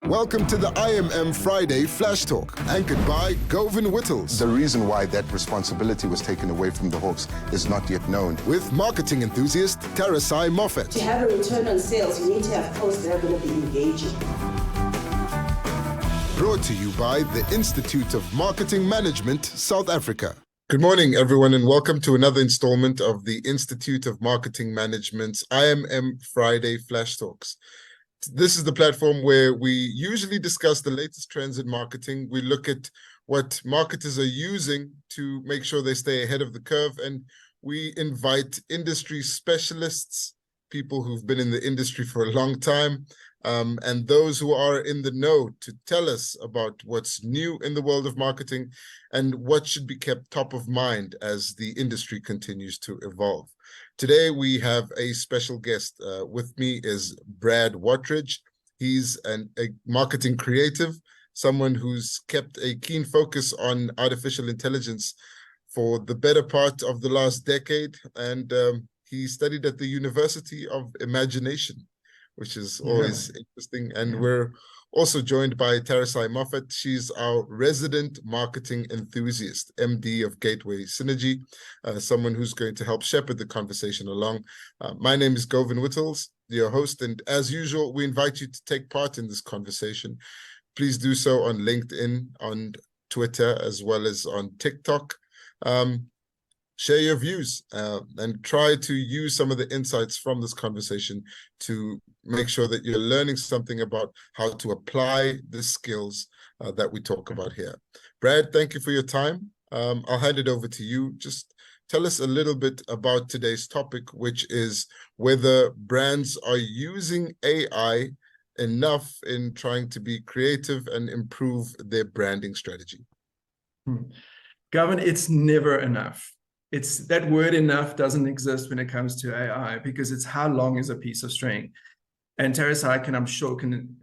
Welcome to the IMM Friday Flash Talk, anchored by Govin Whittles. The reason why that responsibility was taken away from the Hawks is not yet known. With marketing enthusiast Tarasai Moffat. To have a return on sales, you need to have posts that are going to be engaging. Brought to you by the Institute of Marketing Management, South Africa. Good morning, everyone, and welcome to another installment of the Institute of Marketing Management's IMM Friday Flash Talks. This is the platform where we usually discuss the latest trends in marketing. We look at what marketers are using to make sure they stay ahead of the curve, and we invite industry specialists, people who've been in the industry for a long time, and those who are in the know to tell us about what's new in the world of marketing and what should be kept top of mind as the industry continues to evolve. Today, we have a special guest. With me is Brad Watridge. He's a marketing creative, someone who's kept a keen focus on artificial intelligence for the better part of the last decade. And he studied at the University of Imagination, which is always interesting. And we're also joined by Tarasai Moffat. She's our resident marketing enthusiast, MD of Gateway Synergy, someone who's going to help shepherd the conversation along. My name is Govin Whittles, your host, and as usual, we invite you to take part in this conversation. Please do so on LinkedIn, on Twitter, as well as on TikTok. Share your views and try to use some of the insights from this conversation to make sure that you're learning something about how to apply the skills that we talk about here. Brad, thank you for your time. I'll hand it over to you. Just tell us a little bit about today's topic, which is whether brands are using AI enough in trying to be creative and improve their branding strategy. Govin, it's never enough. It's that word enough doesn't exist when it comes to AI, because it's how long is a piece of string. And Tarasai I'm sure can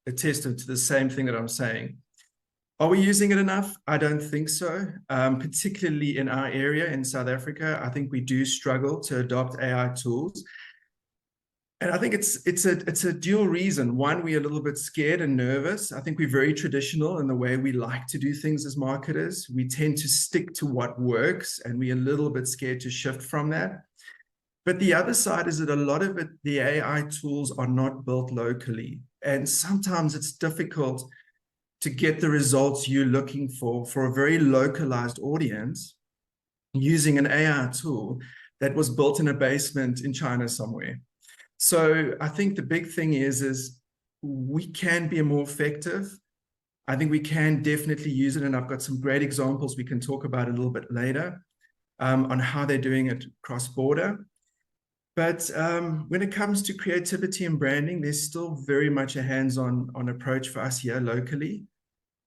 attest to the same thing that I'm saying. Are we using it enough? I don't think so. Particularly in our area in South Africa, I think we do struggle to adopt AI tools. And I think it's a dual reason. One, we're a little bit scared and nervous. I think we're very traditional in the way we like to do things as marketers. We tend to stick to what works, and we're a little bit scared to shift from that. But the other side is that a lot of it, the AI tools are not built locally. And sometimes it's difficult to get the results you're looking for a very localized audience using an AI tool that was built in a basement in China somewhere. So I think the big thing is we can be more effective. I think we can definitely use it. And I've got some great examples we can talk about a little bit later on how they're doing it cross-border. But when it comes to creativity and branding, there's still very much a hands-on approach for us here locally.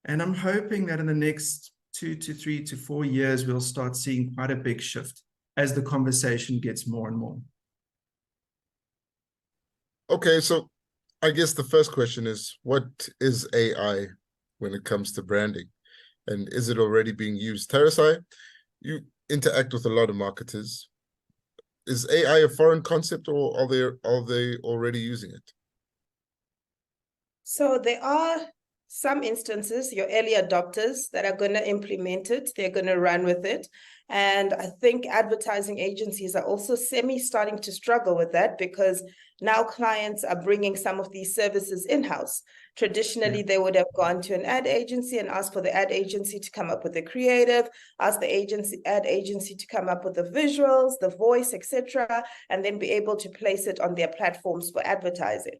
And I'm hoping that in the next 2 to 3 to 4 years, we'll start seeing quite a big shift as the conversation gets more and more. Okay, so I guess the first question is, what is AI when it comes to branding? And is it already being used? Tarasai, you interact with a lot of marketers. Is AI a foreign concept, or are they already using it? So there are some instances, your early adopters, that are going to implement it. They're going to run with it. And I think advertising agencies are also starting to struggle with that, because now clients are bringing some of these services in-house. Traditionally, they would have gone to an ad agency and asked for the ad agency to come up with the creative, ask the ad agency to come up with the visuals, the voice, etc., and then be able to place it on their platforms for advertising.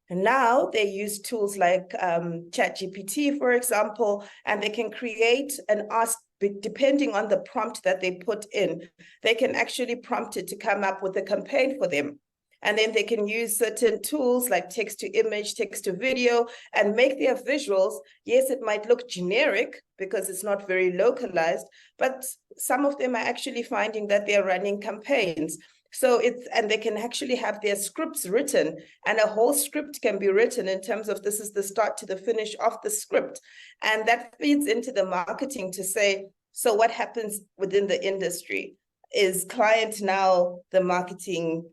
And now they use tools like ChatGPT, for example, and they can create and ask, depending on the prompt that they put in, they can actually prompt it to come up with a campaign for them. And then they can use certain tools like text to image, text to video, and make their visuals. Yes, it might look generic because it's not very localized, but some of them are actually finding that they're running campaigns. So and they can actually have their scripts written, and a whole script can be written in terms of this is the start to the finish of the script. And that feeds into the marketing to say, so what happens within the industry? Is client now the marketing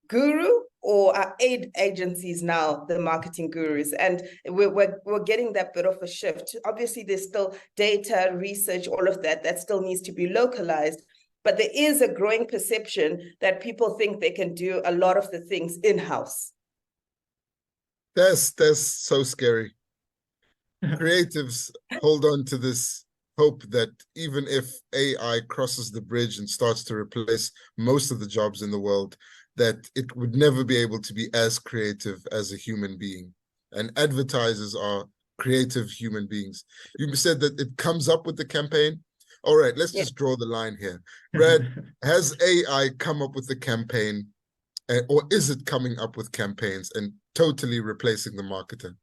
guru, or are aid agencies now the marketing gurus? And we're getting that bit of a shift. Obviously, there's still data, research, all of that still needs to be localized. But there is a growing perception that people think they can do a lot of the things in-house. That's so scary. Creatives hold on to this hope that even if AI crosses the bridge and starts to replace most of the jobs in the world, that it would never be able to be as creative as a human being. And advertisers are creative human beings. You said that it comes up with the campaign. All right, let's just draw the line here. Brad, has AI come up with the campaign, or is it coming up with campaigns and totally replacing the marketer?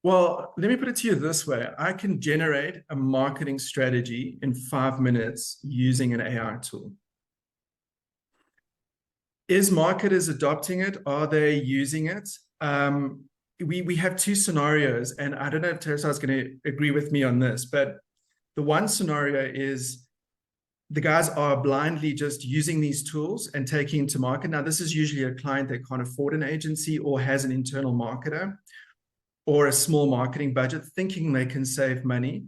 Well, let me put it to you this way. I can generate a marketing strategy in 5 minutes using an AI tool. Is marketers adopting it? Are they using it? We have two scenarios, and I don't know if Teresa is going to agree with me on this, but the one scenario is the guys are blindly just using these tools and taking to market. Now, this is usually a client that can't afford an agency or has an internal marketer or a small marketing budget, thinking they can save money.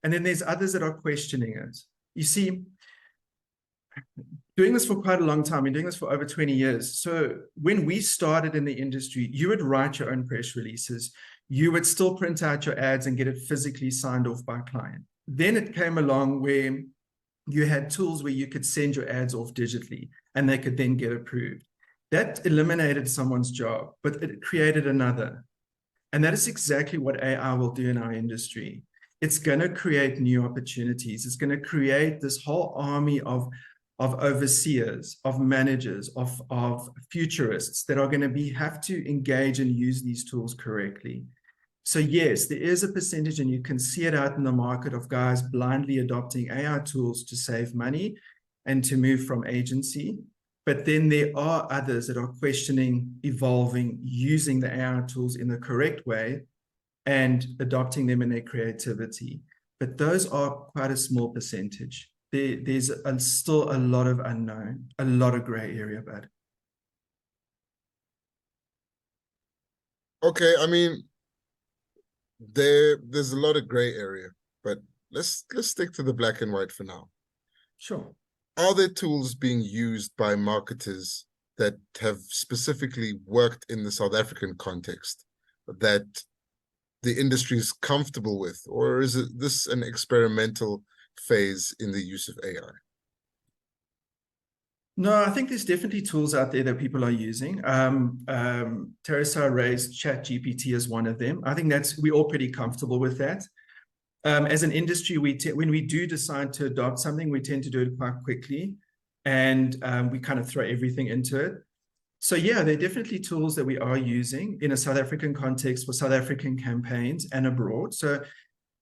And then there's others that are questioning it. You see, doing this for quite a long time, and doing this for over 20 years. So when we started in the industry, you would write your own press releases. You would still print out your ads and get it physically signed off by a client. Then it came along where you had tools where you could send your ads off digitally and they could then get approved. That eliminated someone's job, but it created another. And that is exactly what AI will do in our industry. It's going to create new opportunities. It's going to create this whole army of overseers, of managers, of futurists that are going to have to engage and use these tools correctly. So yes, there is a percentage, and you can see it out in the market, of guys blindly adopting AI tools to save money and to move from agency. But then there are others that are questioning, evolving, using the AI tools in the correct way and adopting them in their creativity. But those are quite a small percentage. There's still a lot of unknown, a lot of gray area, Bud. Okay, I mean, there's a lot of gray area, but let's stick to the black and white for now. Sure. Are there tools being used by marketers that have specifically worked in the South African context that the industry is comfortable with, or is this an experimental phase in the use of AI? No, I think there's definitely tools out there that people are using. Teresa raised ChatGPT as one of them. I think we're all pretty comfortable with that. As an industry, when we do decide to adopt something, we tend to do it quite quickly, and we kind of throw everything into it. So yeah, there are definitely tools that we are using in a South African context for South African campaigns and abroad. So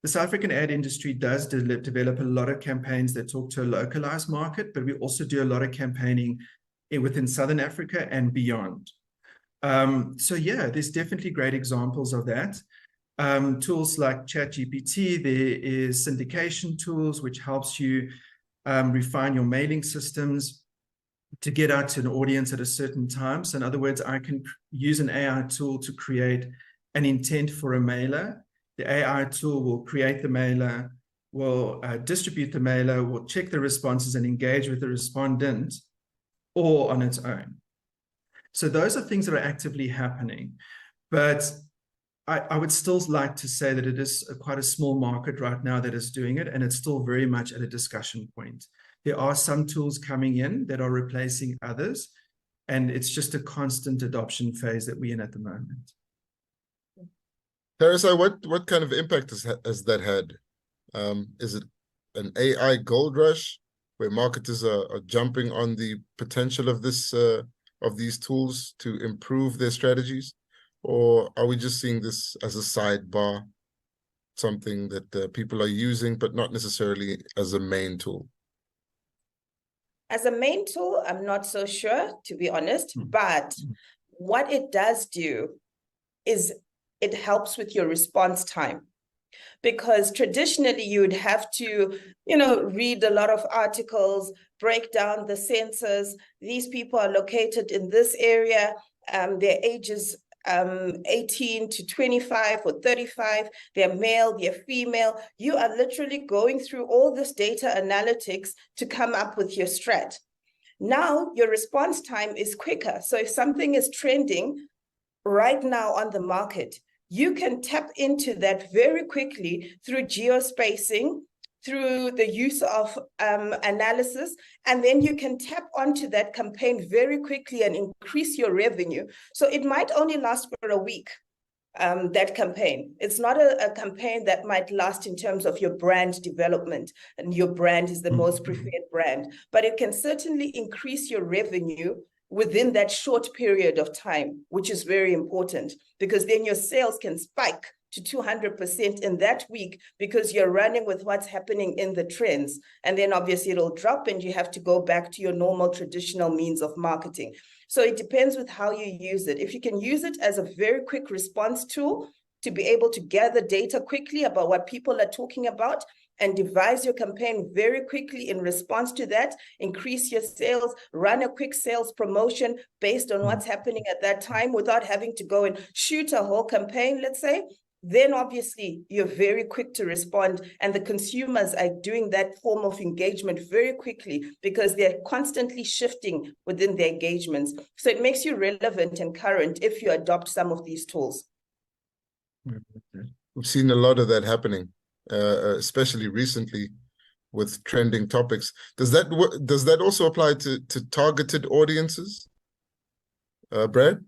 the South African ad industry does develop a lot of campaigns that talk to a localized market, but we also do a lot of campaigning within Southern Africa and beyond. So yeah, there's definitely great examples of that. Tools like ChatGPT, there is syndication tools, which helps you refine your mailing systems to get out to an audience at a certain time. So in other words, I can use an AI tool to create an intent for a mailer. The AI tool will create the mailer, will distribute the mailer, will check the responses and engage with the respondent, all on its own. So those are things that are actively happening. But I would still like to say that it is quite a small market right now that is doing it, and it's still very much at a discussion point. There are some tools coming in that are replacing others, and it's just a constant adoption phase that we're in at the moment. Teresa, what kind of impact has that had? Is it an AI gold rush where marketers are jumping on the potential of these tools to improve their strategies? Or are we just seeing this as a sidebar, something that people are using, but not necessarily as a main tool? As a main tool, I'm not so sure, to be honest. But what it does do is it helps with your response time. Because traditionally you would have to, read a lot of articles, break down the census. These people are located in this area. Their ages 18 to 25 or 35, they're male, they're female. You are literally going through all this data analytics to come up with your strat. Now your response time is quicker. So if something is trending right now on the market, you can tap into that very quickly through geospacing, through the use of analysis, and then you can tap onto that campaign very quickly and increase your revenue. So it might only last for a week, that campaign. It's not a campaign that might last in terms of your brand development, and your brand is the most preferred brand, but it can certainly increase your revenue within that short period of time, which is very important, because then your sales can spike to 200% in that week because you're running with what's happening in the trends. And then obviously it'll drop and you have to go back to your normal traditional means of marketing. So it depends with how you use it. If you can use it as a very quick response tool to be able to gather data quickly about what people are talking about and devise your campaign very quickly in response to that, increase your sales, run a quick sales promotion based on what's happening at that time without having to go and shoot a whole campaign, let's say, then obviously you're very quick to respond, and the consumers are doing that form of engagement very quickly because they're constantly shifting within their engagements. So it makes you relevant and current if you adopt some of these tools. We've seen a lot of that happening, especially recently with trending topics. Does that also apply to targeted audiences, Brad?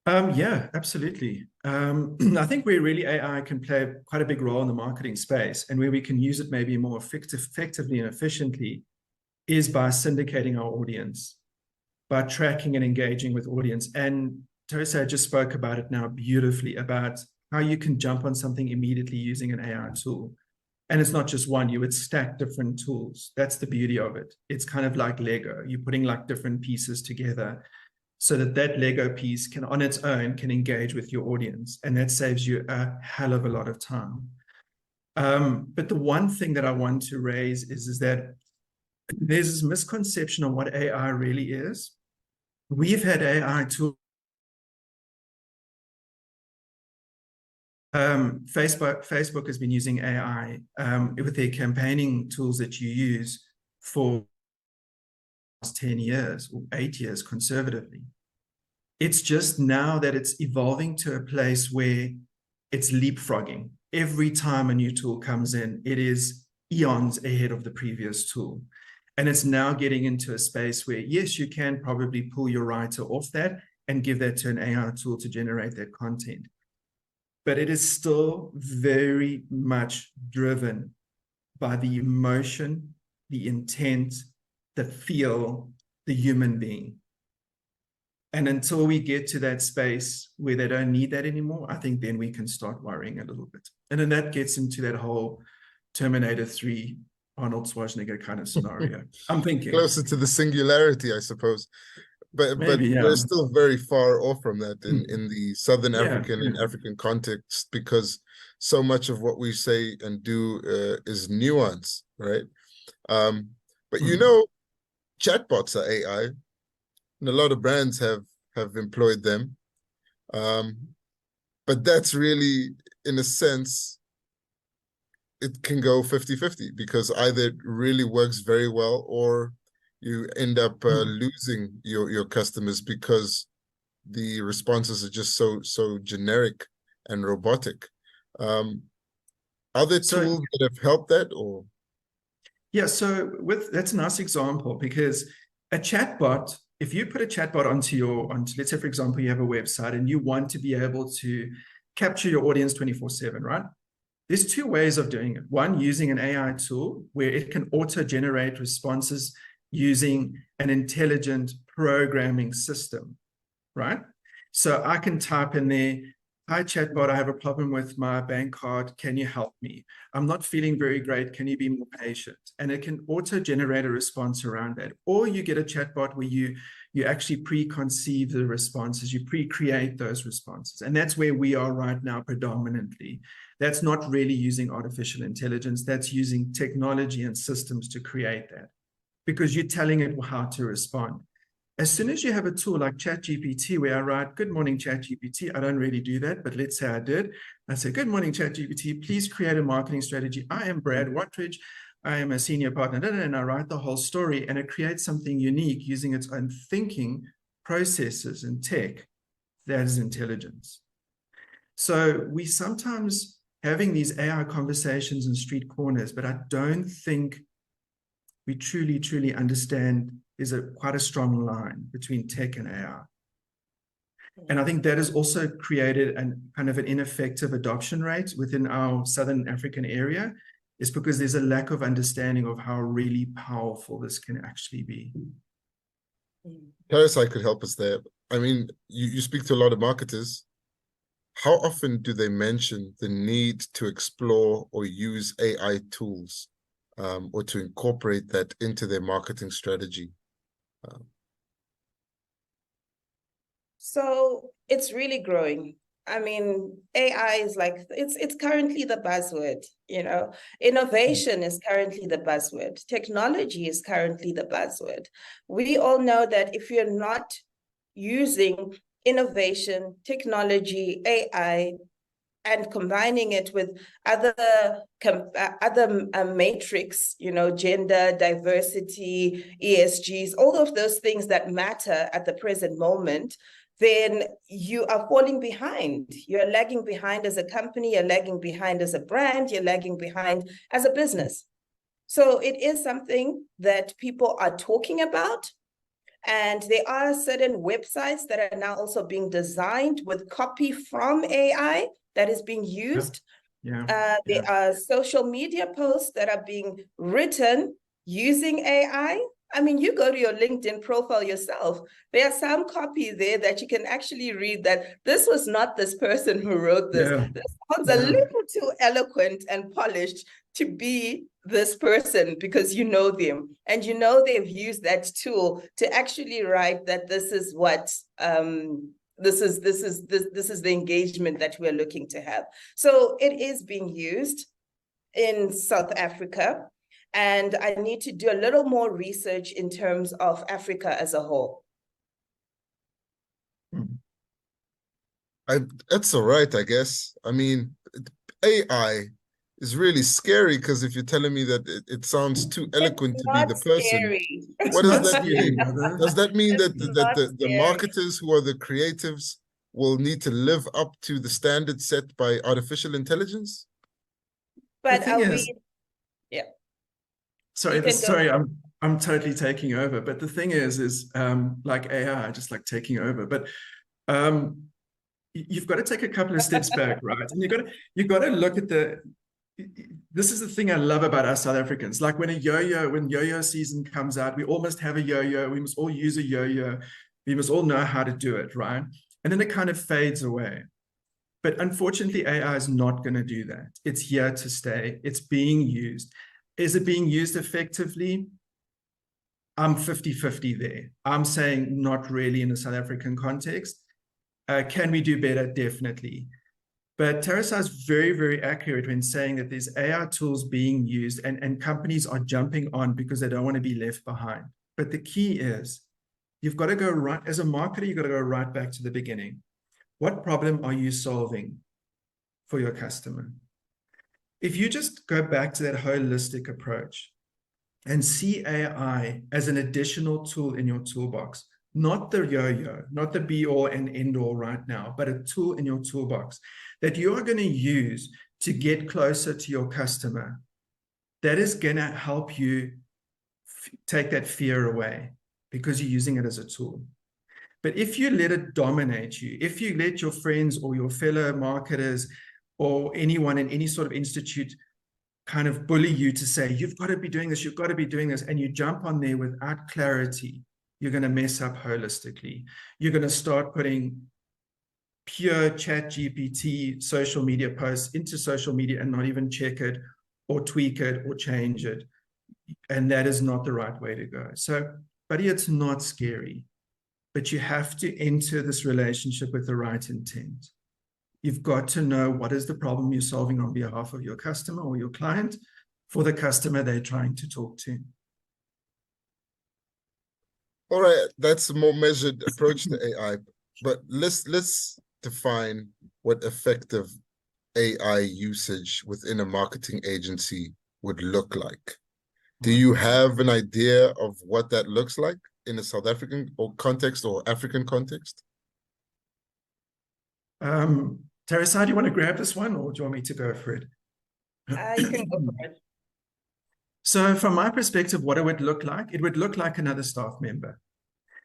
Yeah, absolutely. I think where really AI can play quite a big role in the marketing space, and where we can use it maybe more effectively and efficiently, is by syndicating our audience, by tracking and engaging with audience. And Teresa just spoke about it now beautifully, about how you can jump on something immediately using an AI tool. And it's not just one, you would stack different tools. That's the beauty of it. It's kind of like Lego. You're putting like different pieces together so that Lego piece can, on its own, can engage with your audience. And that saves you a hell of a lot of time. But the one thing that I want to raise is that there's this misconception of what AI really is. We've had AI tools. Facebook has been using AI with their campaigning tools that you use for 10 years or 8 years conservatively. It's just now that it's evolving to a place where it's leapfrogging. Every time a new tool comes in, it is eons ahead of the previous tool. And it's now getting into a space where, yes, you can probably pull your writer off that and give that to an AI tool to generate that content. But it is still very much driven by the emotion, the intent, the feel, the human being. And until we get to that space where they don't need that anymore, I think then we can start worrying a little bit. And then that gets into that whole Terminator 3, Arnold Schwarzenegger kind of scenario. I'm thinking. Closer to the singularity, I suppose. But Maybe, yeah. We're still very far off from that in the Southern African and African context, because so much of what we say and do is nuance, right? But chatbots are AI, and a lot of brands have employed them. But that's really, in a sense, it can go 50-50, because either it really works very well or you end up losing your customers because the responses are just so generic and robotic. Are there tools that have helped that, or? Yeah, so that's a nice example, because a chatbot, if you put a chatbot onto let's say, for example, you have a website and you want to be able to capture your audience 24/7, right? There's two ways of doing it. One, using an AI tool where it can auto-generate responses using an intelligent programming system, right? So I can type in there, Hi, chatbot, I have a problem with my bank card. Can you help me? I'm not feeling very great. Can you be more patient? And it can auto-generate a response around that. Or you get a chatbot where you actually preconceive the responses, you pre-create those responses. And that's where we are right now predominantly. That's not really using artificial intelligence. That's using technology and systems to create that, because you're telling it how to respond. As soon as you have a tool like ChatGPT, where I write, "Good morning, ChatGPT," I don't really do that, but let's say I did. I say, "Good morning, ChatGPT, please create a marketing strategy. I am Brad Watridge. I am a senior partner," and I write the whole story, and it creates something unique using its own thinking processes and tech. That is intelligence. So we sometimes having these AI conversations in street corners, but I don't think we truly understand there's quite a strong line between tech and AI. And I think that has also created kind of an ineffective adoption rate within our Southern African area, is because there's a lack of understanding of how really powerful this can actually be. Paris, I could help us there. I mean, you speak to a lot of marketers. How often do they mention the need to explore or use AI tools, or to incorporate that into their marketing strategy? So it's really growing. I mean, AI is like, it's currently the buzzword, you know. Innovation is currently the buzzword. Technology is currently the buzzword. We all know that if you're not using innovation, technology, AI, and combining it with other matrix, you know, gender, diversity, ESGs, all of those things that matter at the present moment, then you are falling behind. You're lagging behind as a company, you're lagging behind as a brand, you're lagging behind as a business. So it is something that people are talking about. And there are certain websites that are now also being designed with copy from AI that is being used. There are social media posts that are being written using AI. I mean, you go to your LinkedIn profile yourself. There's some copy there that you can actually read that this was not this person who wrote this. This sounds a little too eloquent and polished to be this person, because you know them and you know they've used that tool to actually write that this is what this is the engagement that we're looking to have. So it is being used in South Africa. And I need to do a little more research in terms of Africa as a whole. That's all right, I guess. I mean, AI is really scary, because if you're telling me that it sounds too eloquent to be the person, what does that mean? Does that mean that the marketers who are the creatives will need to live up to the standards set by artificial intelligence? But Sorry, I'm totally taking over. But the thing is like AI, just like taking over. But you've got to take a couple of steps back, right? And you've got to look at this is the thing I love about us South Africans. Like when yo-yo season comes out, we all must have a yo-yo. We must all use a yo-yo. We must all know how to do it, right? And then it kind of fades away. But unfortunately, AI is not going to do that. It's here to stay. It's being used. Is it being used effectively? I'm 50-50 there. I'm saying not really in the South African context. Can we do better? Definitely. But Teresa is very accurate when saying that there's AI tools being used and companies are jumping on because they don't want to be left behind. But the key is, you've got to go right, as a marketer, you've got to go right back to the beginning. What problem are you solving for your customer? If you just go back to that holistic approach and see AI as an additional tool in your toolbox, not the yo-yo, not the be-all and end-all right now, but a tool in your toolbox that you are going to use to get closer to your customer, that is going to help you take that fear away because you're using it as a tool. But if you let it dominate you, if you let your friends or your fellow marketers or anyone in any sort of institute kind of bully you to say, you've got to be doing this, you've got to be doing this, and you jump on there without clarity, you're going to mess up holistically. You're going to start putting pure chat GPT social media posts into social media and not even check it or tweak it or change it. And that is not the right way to go. So, buddy, it's not scary, but you have to enter this relationship with the right intent. You've got to know what is the problem you're solving on behalf of your customer or your client for the customer they're trying to talk to. All right, that's a more measured approach to AI, but let's define what effective AI usage within a marketing agency would look like. Do you have an idea of what that looks like in a South African or context or African context? Teresa, do you want to grab this one or do you want me to go for it? You can go for it. So from my perspective, what it would look like another staff member.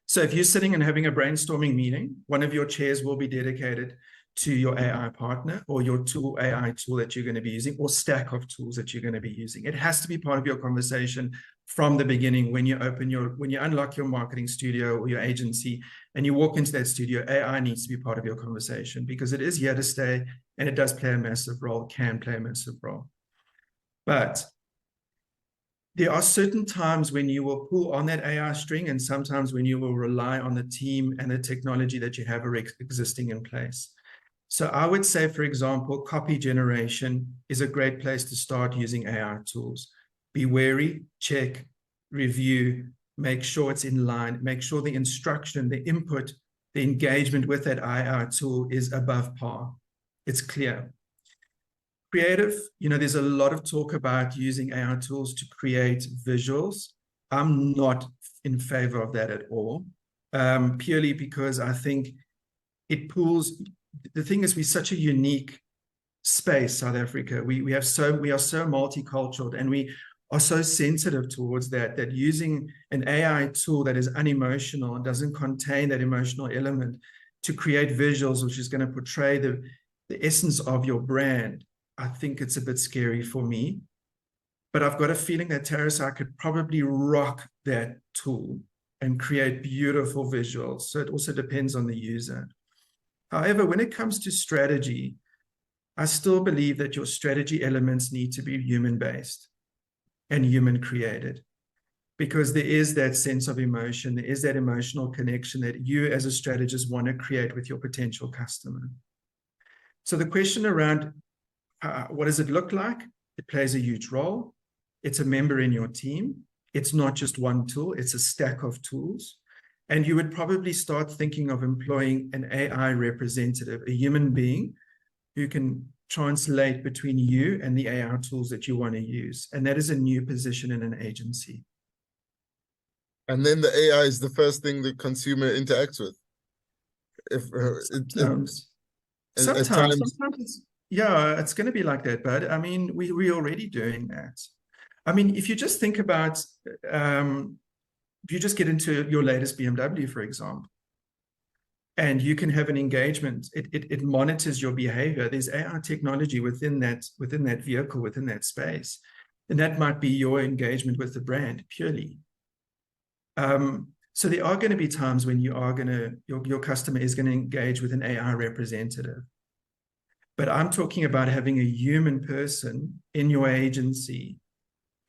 So if you're sitting and having a brainstorming meeting, one of your chairs will be dedicated to your AI partner or your AI tool that you're going to be using or stack of tools that you're going to be using. It has to be part of your conversation from the beginning when you unlock your marketing studio or your agency and you walk into that studio. AI needs to be part of your conversation because it is here to stay and it does play a massive role, can play a massive role. But there are certain times when you will pull on that AI string and sometimes when you will rely on the team and the technology that you have existing in place. So I would say, for example, copy generation is a great place to start using AI tools. Be wary, check, review, make sure it's in line, make sure the instruction, the input, the engagement with that AI tool is above par. It's clear. Creative, there's a lot of talk about using AI tools to create visuals. I'm not in favor of that at all, purely because I think it pulls. The thing is, we're such a unique space, South Africa. We are so multicultural, and we are so sensitive towards that using an AI tool that is unemotional and doesn't contain that emotional element to create visuals, which is going to portray the essence of your brand. I think it's a bit scary for me, but I've got a feeling that Teresa could probably rock that tool and create beautiful visuals. So it also depends on the user. However, when it comes to strategy, I still believe that your strategy elements need to be human-based and human-created because there is that sense of emotion, there is that emotional connection that you as a strategist want to create with your potential customer. So the question around what does it look like? It plays a huge role. It's a member in your team. It's not just one tool, it's a stack of tools. And you would probably start thinking of employing an AI representative, a human being who can translate between you and the AI tools that you want to use. And that is a new position in an agency. And then the AI is the first thing the consumer interacts with. Sometimes it's, yeah, it's going to be like that, but I mean, we're already doing that. I mean, if you just think about, if you just get into your latest BMW, for example, and you can have an engagement, it monitors your behavior. There's AI technology within that vehicle, within that space, and that might be your engagement with the brand purely. So there are going to be times when your customer is going to engage with an AI representative. But I'm talking about having a human person in your agency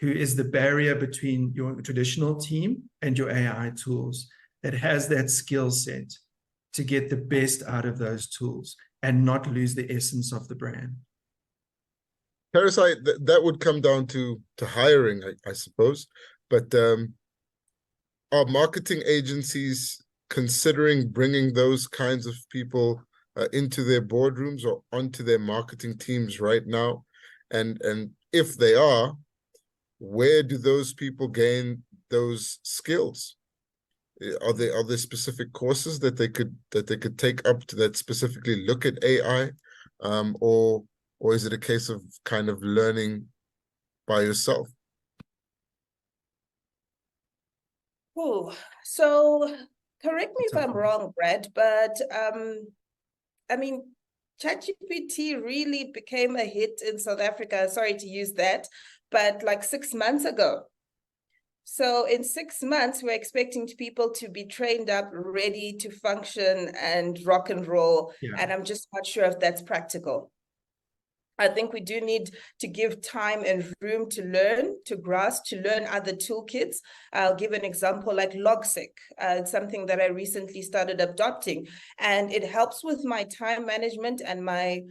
who is the barrier between your traditional team and your AI tools, that has that skill set to get the best out of those tools and not lose the essence of the brand. Parasite, that would come down to hiring, I suppose. But are marketing agencies considering bringing those kinds of people into their boardrooms or onto their marketing teams right now? And if they are, where do those people gain those skills? Are there specific courses that they could take up to that specifically look at AI, or is it a case of kind of learning by yourself? Oh, so correct me if I'm wrong, Brad, but I mean, ChatGPT really became a hit in South Africa. Sorry to use that, but like 6 months ago. So in 6 months, we're expecting people to be trained up, ready to function and rock and roll. Yeah. And I'm just not sure if that's practical. I think we do need to give time and room to learn, to grasp, to learn other toolkits. I'll give an example like Logseq. It's something that I recently started adopting, and it helps with my time management and my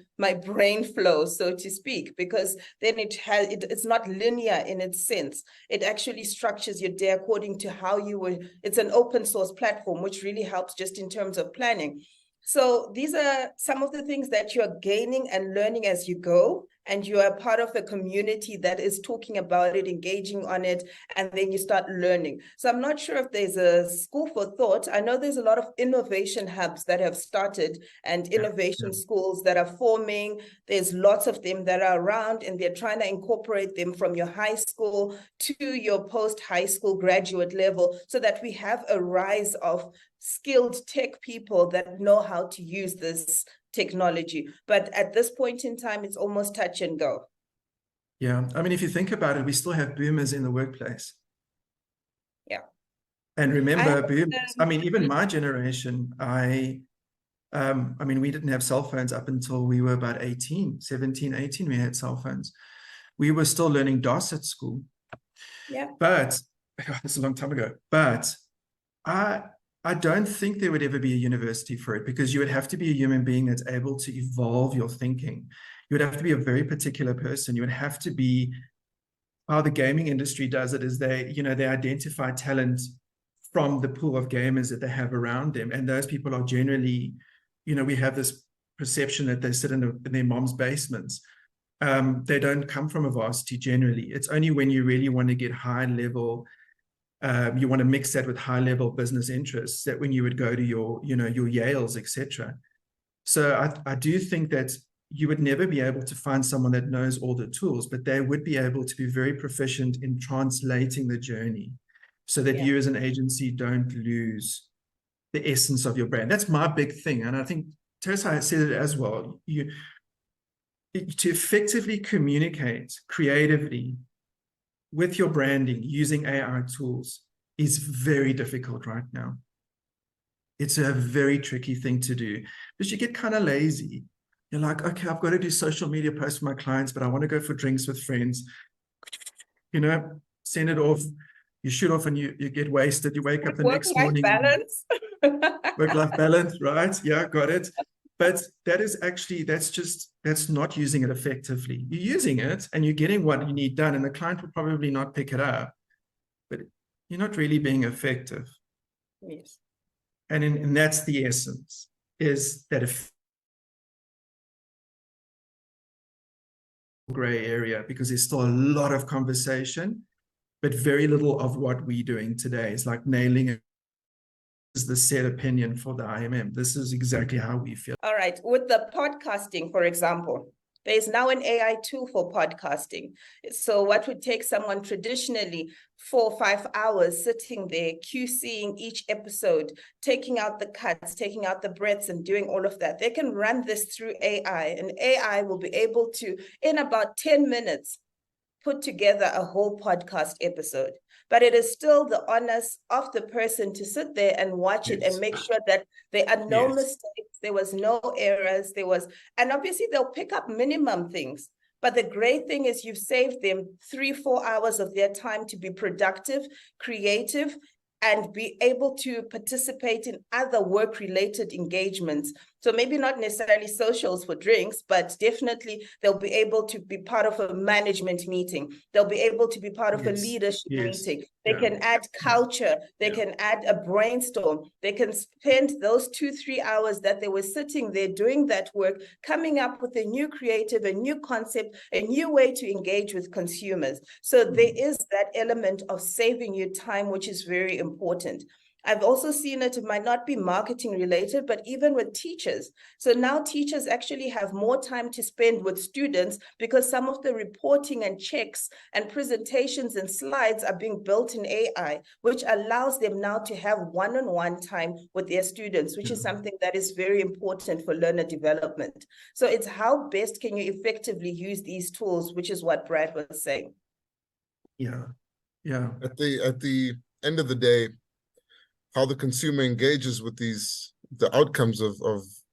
brain flow, so to speak, because then it's not linear in its sense. It actually structures your day according to how you would. It's an open source platform, which really helps just in terms of planning. So these are some of the things that you're gaining and learning as you go, and you are part of a community that is talking about it, engaging on it, and then you start learning. So I'm not sure if there's a school for thought. I know there's a lot of innovation hubs that have started and innovation schools that are forming. There's lots of them that are around, and they're trying to incorporate them from your high school to your post-high school graduate level, so that we have a rise of skilled tech people that know how to use this technology. But at this point in time, it's almost touch and go. Yeah. I mean, if you think about it, we still have boomers in the workplace. Yeah. And remember, boomers, I mean, even my generation, I mean, we didn't have cell phones up until we were about 17, 18, we had cell phones. We were still learning DOS at school. Yeah. But, it's a long time ago, but I don't think there would ever be a university for it, because you would have to be a human being that's able to evolve your thinking. You would have to be a very particular person. You would have to be, how the gaming industry does it is they identify talent from the pool of gamers that they have around them. And those people are generally, we have this perception that they sit in their mom's basements. They don't come from a varsity generally. It's only when you really want to get high level, you want to mix that with high level business interests, that when you would go to your Yales, etc. So I do think that you would never be able to find someone that knows all the tools, but they would be able to be very proficient in translating the journey, so that you as an agency don't lose the essence of your brand. That's my big thing. And I think Teresa said it as well. To effectively communicate creatively with your branding using AI tools is very difficult right now. It's a very tricky thing to do, because you get kind of lazy. You're like, okay, I've got to do social media posts for my clients, but I want to go for drinks with friends. Send it off. You shoot off and you get wasted. You wake up the next morning. Balance. Work-life balance, right? Yeah, got it. But that's not using it effectively. You're using it and you're getting what you need done, and the client will probably not pick it up, but you're not really being effective. Yes. And that's the essence, is that gray area, because there's still a lot of conversation, but very little of what we're doing today. Is like nailing it. Is the set opinion for the IMM. This is exactly how we feel. All right. With the podcasting, for example, there's now an AI tool for podcasting. So what would take someone traditionally 4 or 5 hours sitting there, QCing each episode, taking out the cuts, taking out the breaths, and doing all of that, they can run this through AI, and AI will be able to, in about 10 minutes, put together a whole podcast episode. But it is still the onus of the person to sit there and watch it and make sure that there are no mistakes, there was no errors, and obviously they'll pick up minimum things. But the great thing is you've saved them 3-4 hours of their time to be productive, creative, and be able to participate in other work-related engagements. So maybe not necessarily socials for drinks, but definitely they'll be able to be part of a management meeting. They'll be able to be part of a leadership meeting. They can add culture. They can add a brainstorm. They can spend those 2-3 hours that they were sitting there doing that work, coming up with a new creative, a new concept, a new way to engage with consumers. So there is that element of saving you time, which is very important. I've also seen it might not be marketing related, but even with teachers. So now teachers actually have more time to spend with students, because some of the reporting and checks and presentations and slides are being built in AI, which allows them now to have one-on-one time with their students, which is something that is very important for learner development. So it's how best can you effectively use these tools, which is what Brad was saying. Yeah. Yeah. At the end of the day, how the consumer engages with the outcomes of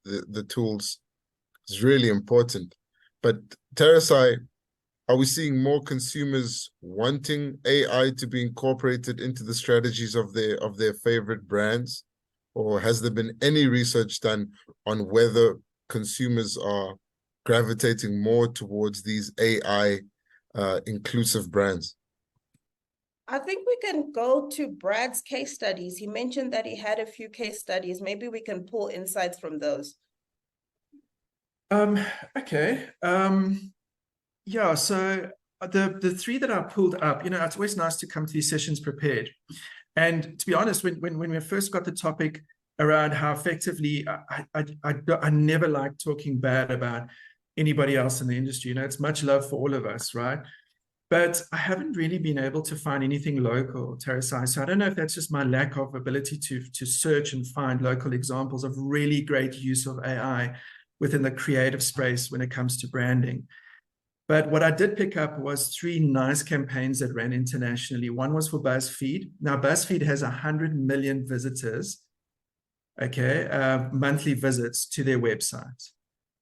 the tools is really important. But Terasai, are we seeing more consumers wanting AI to be incorporated into the strategies of their favorite brands? Or has there been any research done on whether consumers are gravitating more towards these AI inclusive brands? I think we can go to Brad's case studies. He mentioned that he had a few case studies. Maybe we can pull insights from those. Okay. Yeah, so the three that I pulled up, it's always nice to come to these sessions prepared. And to be honest, when we first got the topic around how effectively, I never like talking bad about anybody else in the industry. It's much love for all of us, right? But I haven't really been able to find anything local, Terasai. So I don't know if that's just my lack of ability to search and find local examples of really great use of AI within the creative space when it comes to branding. But what I did pick up was three nice campaigns that ran internationally. One was for BuzzFeed. Now, BuzzFeed has 100 million visitors, monthly visits to their website.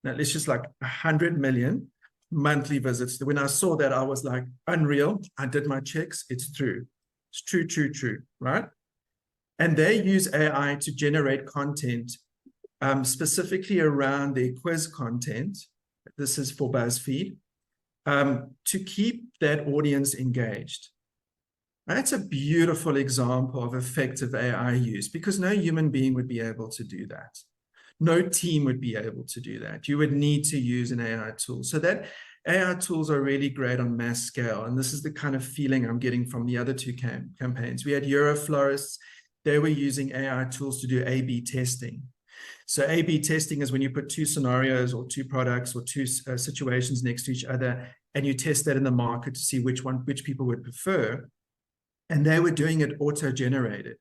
Now, it's just like 100 million monthly visits. When I saw that, I was like, unreal. I did my checks. It's true. It's true, right? And they use AI to generate content specifically around their quiz content. This is for BuzzFeed. To keep that audience engaged. That's a beautiful example of effective AI use because no human being would be able to do that. No team would be able to do that. You would need to use an AI tool. So that AI tools are really great on mass scale. And this is the kind of feeling I'm getting from the other two campaigns. We had Euroflorists. They were using AI tools to do A/B testing. So A/B testing is when you put two scenarios or two products or two situations next to each other, and you test that in the market to see which people would prefer. And they were doing it auto-generated.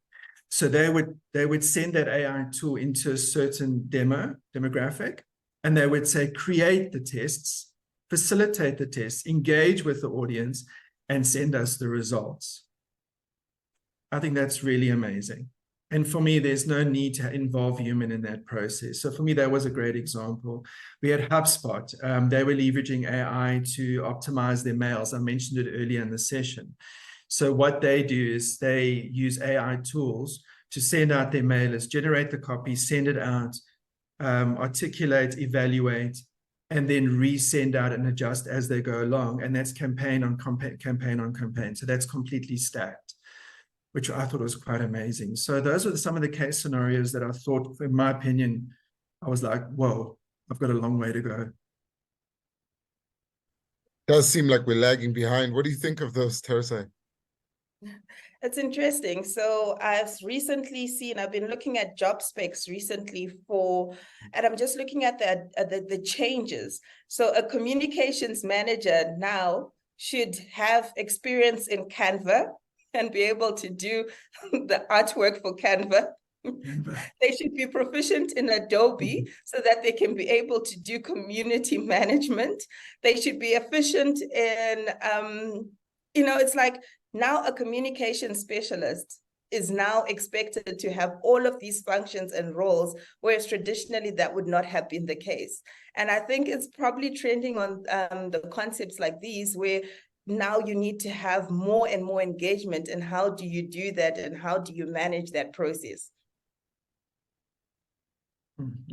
So they would send that AI tool into a certain demographic, and they would say, create the tests, facilitate the tests, engage with the audience, and send us the results. I think that's really amazing. And for me, there's no need to involve human in that process. So for me, that was a great example. We had HubSpot. They were leveraging AI to optimize their mails. I mentioned it earlier in the session. So what they do is they use AI tools to send out their mailers, generate the copy, send it out, articulate, evaluate, and then resend out and adjust as they go along. And that's campaign on campaign. So that's completely stacked, which I thought was quite amazing. So those were some of the case scenarios that I thought, in my opinion, I was like, whoa, I've got a long way to go. Does seem like we're lagging behind. What do you think of those, Terasai? It's interesting. So I've been looking at job specs recently and I'm just looking at the changes. So a communications manager now should have experience in Canva and be able to do the artwork for Canva. They should be proficient in Adobe so that they can be able to do community management. They should be efficient in, it's like now a communication specialist is now expected to have all of these functions and roles, whereas traditionally that would not have been the case. And I think it's probably trending on the concepts like these where now you need to have more and more engagement. And how do you do that? And how do you manage that process?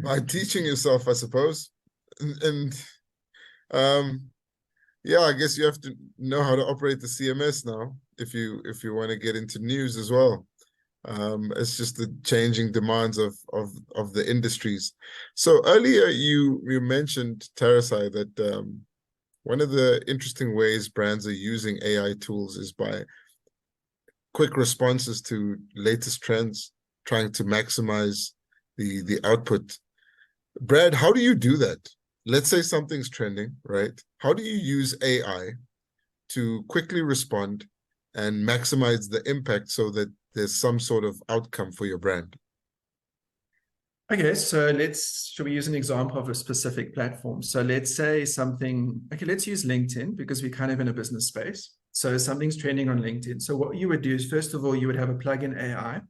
By teaching yourself, I suppose. And yeah, I guess you have to know how to operate the CMS now if you want to get into news as well. It's just the changing demands of the industries. So earlier you mentioned, Terasai, that one of the interesting ways brands are using AI tools is by quick responses to latest trends, trying to maximize the output. Brad, how do you do that? Let's say something's trending, right? How do you use AI to quickly respond and maximize the impact so that there's some sort of outcome for your brand? Okay, so should we use an example of a specific platform? So let's say let's use LinkedIn because we're kind of in a business space. So something's trending on LinkedIn. So what you would do is, first of all, you would have a plugin AI,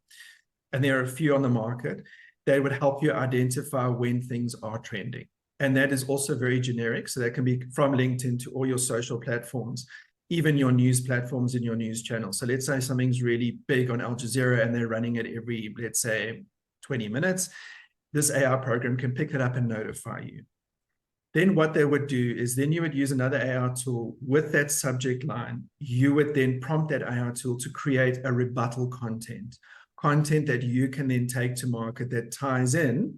and there are a few on the market that would help you identify when things are trending. And that is also very generic. So that can be from LinkedIn to all your social platforms, even your news platforms and your news channels. So let's say something's really big on Al Jazeera and they're running it every, let's say, 20 minutes. This AI program can pick it up and notify you. Then what they would do is then you would use another AI tool with that subject line. You would then prompt that AI tool to create a rebuttal content that you can then take to market that ties in,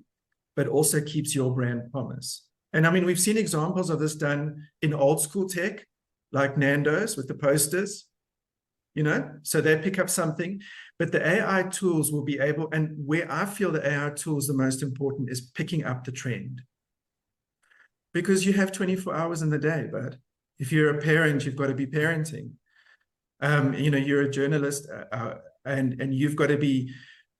but also keeps your brand promise. And I mean, we've seen examples of this done in old school tech, like Nando's with the posters, you know, so they pick up something, but the AI tools will be able, and where I feel the AI tool is the most important is picking up the trend. Because you have 24 hours in the day, but if you're a parent, you've got to be parenting. You know, you're a journalist and you've got to be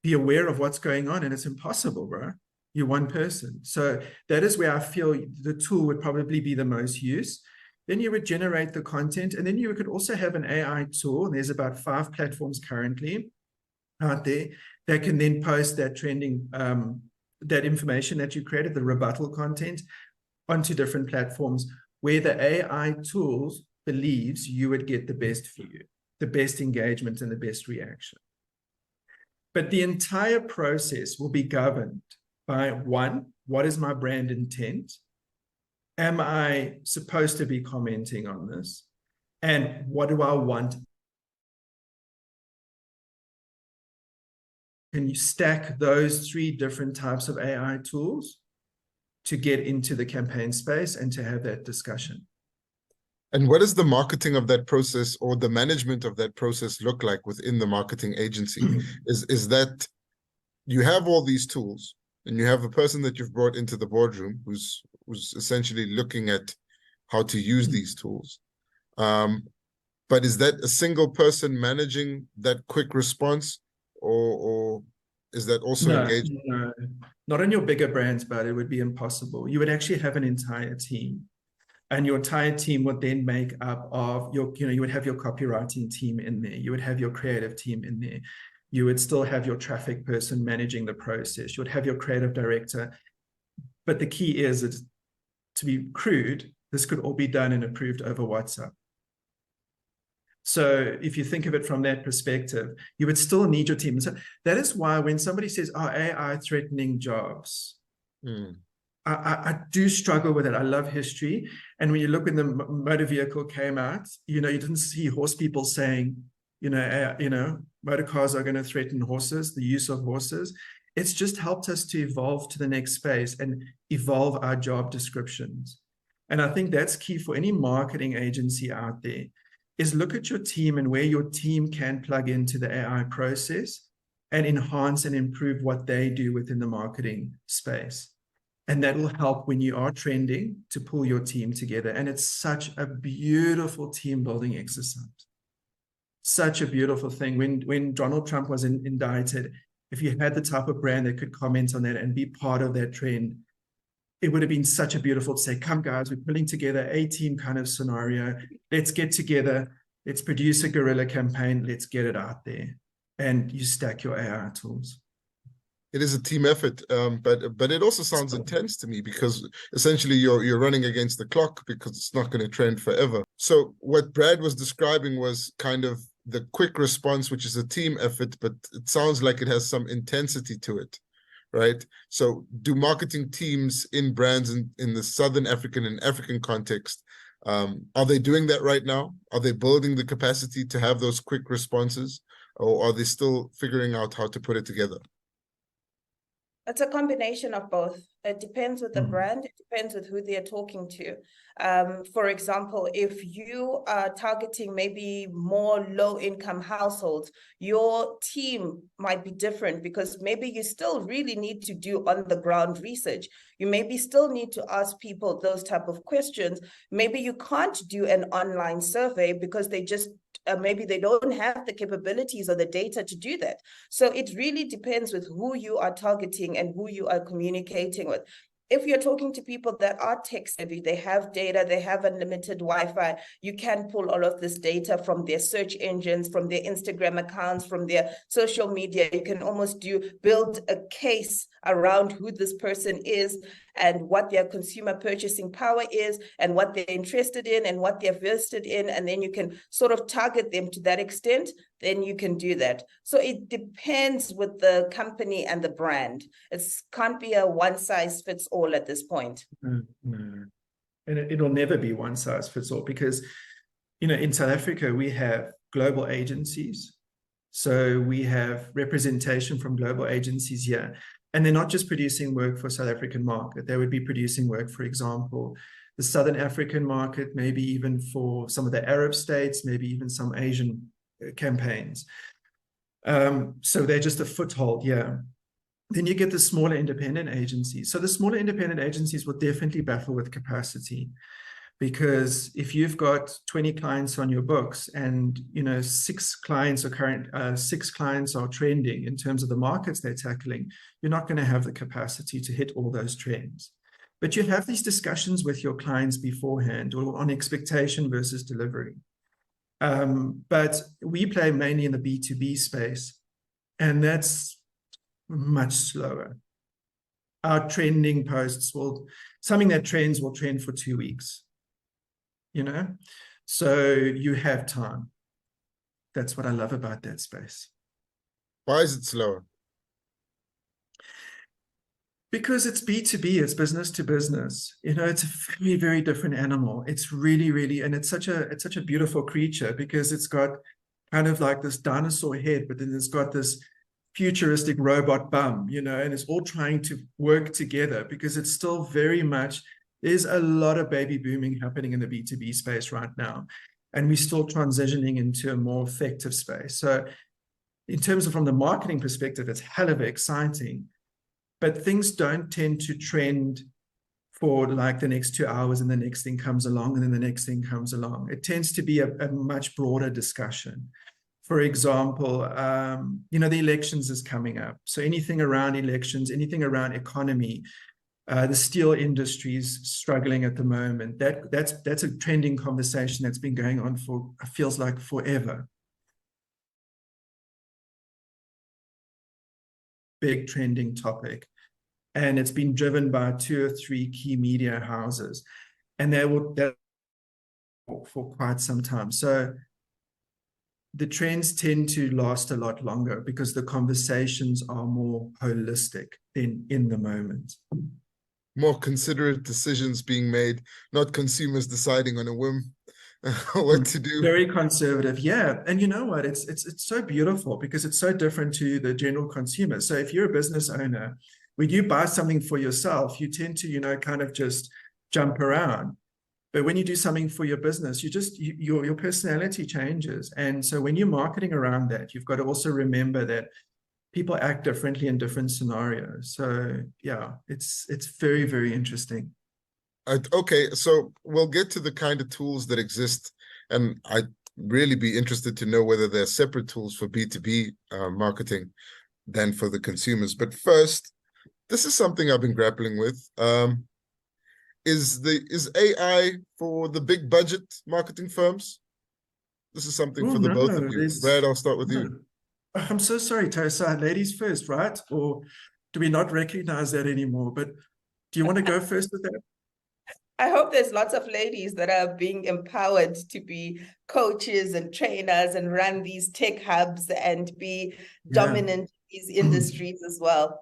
aware of what's going on, and it's impossible, bro. You're one person. So that is where I feel the tool would probably be the most use. Then you would generate the content, and then you could also have an AI tool, and there's about 5 platforms currently out there that can then post that trending, that information that you created, the rebuttal content, onto different platforms where the AI tools believes you would get the best view, the best engagement, and the best reaction. But the entire process will be governed by, one, what is my brand intent? Am I supposed to be commenting on this? And what do I want? Can you stack those 3 different types of AI tools to get into the campaign space and to have that discussion? And what does the marketing of that process or the management of that process look like within the marketing agency? Is that you have all these tools and you have a person that you've brought into the boardroom who's essentially looking at how to use these tools. But is that a single person managing that quick response, or is that also engaged? No, not in your bigger brands, but it would be impossible. You would actually have an entire team, and your entire team would then make up of your, you know, you would have your copywriting team in there. You would have your creative team in there. You would still have your traffic person managing the process. You would have your creative director. But the key is, to be crude, this could all be done and approved over WhatsApp. So if you think of it from that perspective, you would still need your team. And so that is why when somebody says, oh, AI threatening jobs, I do struggle with it. I love history. And when you look when the motor vehicle came out, you know, you didn't see horse people saying, you know, motor cars are going to threaten horses, the use of horses. It's just helped us to evolve to the next space and evolve our job descriptions. And I think that's key for any marketing agency out there, is look at your team and where your team can plug into the AI process and enhance and improve what they do within the marketing space. And that will help when you are trending to pull your team together. And it's such a beautiful team building exercise. Such a beautiful thing. When Donald Trump was indicted, if you had the type of brand that could comment on that and be part of that trend, it would have been such a beautiful to say, come guys, we're pulling together a team kind of scenario. Let's get together. Let's produce a guerrilla campaign. Let's get it out there. And you stack your AI tools. It is a team effort, but it also sounds intense to me, because essentially you're running against the clock, because it's not going to trend forever. So what Brad was describing was kind of the quick response, which is a team effort, but it sounds like it has some intensity to it, right? So do marketing teams in brands in the Southern African and African context, are they doing that right now? Are they building the capacity to have those quick responses, or are they still figuring out how to put it together? It's a combination of both. It depends with the brand. It depends with who they're talking to. For example, if you are targeting maybe more low-income households, your team might be different, because maybe you still really need to do on-the-ground research. You maybe still need to ask people those type of questions. Maybe you can't do an online survey because they just maybe they don't have the capabilities or the data to do that. So it really depends with who you are targeting and who you are communicating with. if you're talking to people that are tech savvy, they have data, they have unlimited Wi-Fi, you can pull all of this data from their search engines, from their Instagram accounts, from their social media. You can almost build a case around who this person is and what their consumer purchasing power is and what they're interested in and what they're vested in. And then you can sort of target them to that extent. Then you can do that. So it depends with the company and the brand. It can't be a one size fits all at this point. No. And it'll never be one size fits all because, in South Africa, we have global agencies. So we have representation from global agencies here. And they're not just producing work for South African market. They would be producing work, for example, the Southern African market, maybe even for some of the Arab states, maybe even some Asian campaigns. So they're just a foothold, yeah. Then you get the smaller independent agencies. So the smaller independent agencies will definitely battle with capacity, because if you've got 20 clients on your books and 6 clients are trending in terms of the markets they're tackling, you're not going to have the capacity to hit all those trends. But you have these discussions with your clients beforehand or on expectation versus delivery. But we play mainly in the B2B space, and that's much slower. Our trending posts something that trends will trend for 2 weeks, so you have time. That's what I love about that space. Why is it slower? Because it's B2B, it's business to business. It's a very, very different animal. It's really, really, and it's such a beautiful creature because it's got kind of like this dinosaur head, but then it's got this futuristic robot bum, and it's all trying to work together because it's still very much, there's a lot of baby booming happening in the B2B space right now. And we're still transitioning into a more effective space. So in terms of from the marketing perspective, it's hell of exciting. But things don't tend to trend for like the next 2 hours and the next thing comes along and then the next thing comes along. It tends to be a much broader discussion. For example, the elections is coming up. So anything around elections, anything around economy, the steel industry is struggling at the moment. That's a trending conversation that's been going on for, feels like forever. Big trending topic, and it's been driven by 2 or 3 key media houses, and they will for quite some time. So the trends tend to last a lot longer because the conversations are more holistic than in the moment. More considerate decisions being made, not consumers deciding on a whim what to do. Very conservative, yeah. And you know what? It's so beautiful because it's so different to the general consumer. So if you're a business owner, when you buy something for yourself, you tend to, kind of just jump around. But when you do something for your business, your personality changes. And so when you're marketing around that, you've got to also remember that people act differently in different scenarios. So yeah, it's very, very interesting. Okay, so we'll get to the kind of tools that exist, and I'd really be interested to know whether there are separate tools for B2B marketing than for the consumers. But first, this is something I've been grappling with. Is AI for the big budget marketing firms? This is something for the both of you. Brad, I'll start with you. I'm so sorry, Tosa. Ladies first, right? Or do we not recognize that anymore? But do you want to go first with that? I hope there's lots of ladies that are being empowered to be coaches and trainers and run these tech hubs and be dominant in these industries as well.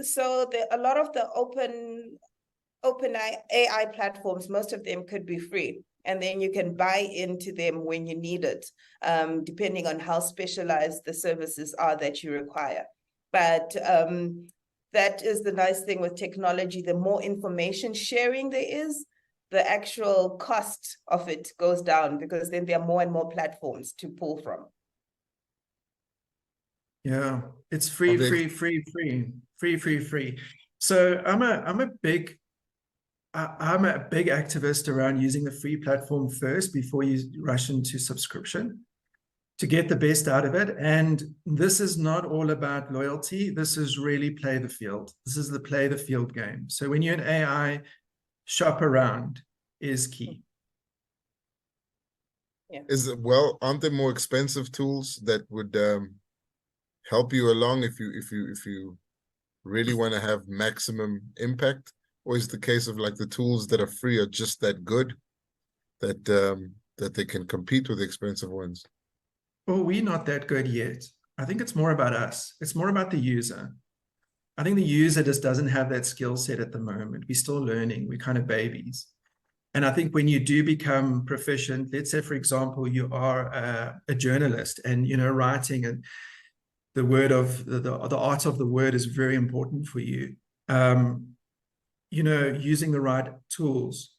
So a lot of the open AI platforms, most of them could be free. And then you can buy into them when you need it, depending on how specialized the services are that you require. But that is the nice thing with technology. The more information sharing there is, the actual cost of it goes down because then there are more and more platforms to pull from. Yeah, it's free. So I'm a big activist around using the free platform first before you rush into subscription, to get the best out of it. And this is not all about loyalty. This is really play the field. This is the play the field game. So when you're in AI, shop around is key. Yeah. Aren't there more expensive tools that would help you along if you really want to have maximum impact? Or is it the case of like the tools that are free are just that good that that they can compete with the expensive ones? Well, we're not that good yet. I think it's more about us. It's more about the user. I think the user just doesn't have that skill set at the moment. We're still learning. We're kind of babies. And I think when you do become proficient, let's say, for example, you are a journalist and, writing and the word of the art of the word is very important for you. Using the right tools,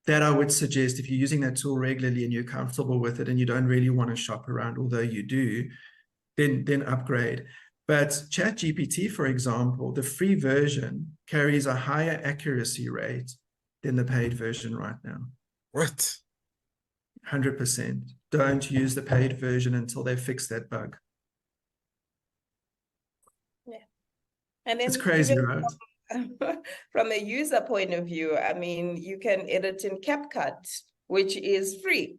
that I would suggest, if you're using that tool regularly and you're comfortable with it and you don't really want to shop around, although you do, then upgrade. But ChatGPT, for example, the free version carries a higher accuracy rate than the paid version right now. What? 100%. Don't use the paid version until they fix that bug. Yeah. And then it's crazy, right? From a user point of view, I mean, you can edit in CapCut, which is free.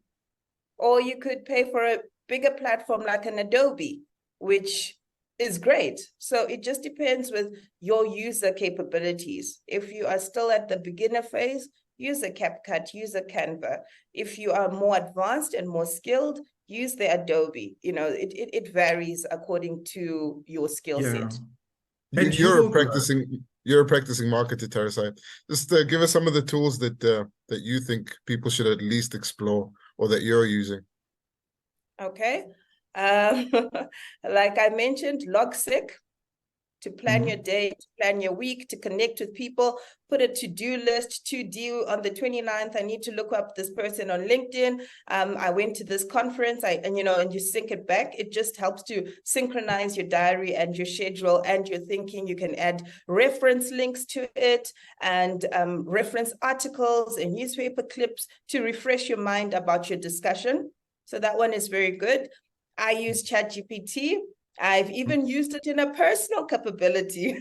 Or you could pay for a bigger platform like an Adobe, which is great. So it just depends with your user capabilities. If you are still at the beginner phase, use a CapCut, use a Canva. If you are more advanced and more skilled, use the Adobe. It varies according to your skill set. And you're a practicing marketer, Teresa. Just give us some of the tools that you think people should at least explore or that you're using. Okay. Like I mentioned, Logseq to plan your day, to plan your week, to connect with people, put a to-do list, to do on the 29th. I need to look up this person on LinkedIn. I went to this conference, and you sync it back. It just helps to synchronize your diary and your schedule and your thinking. You can add reference links to it and reference articles and newspaper clips to refresh your mind about your discussion. So that one is very good. I use ChatGPT. I've even used it in a personal capability,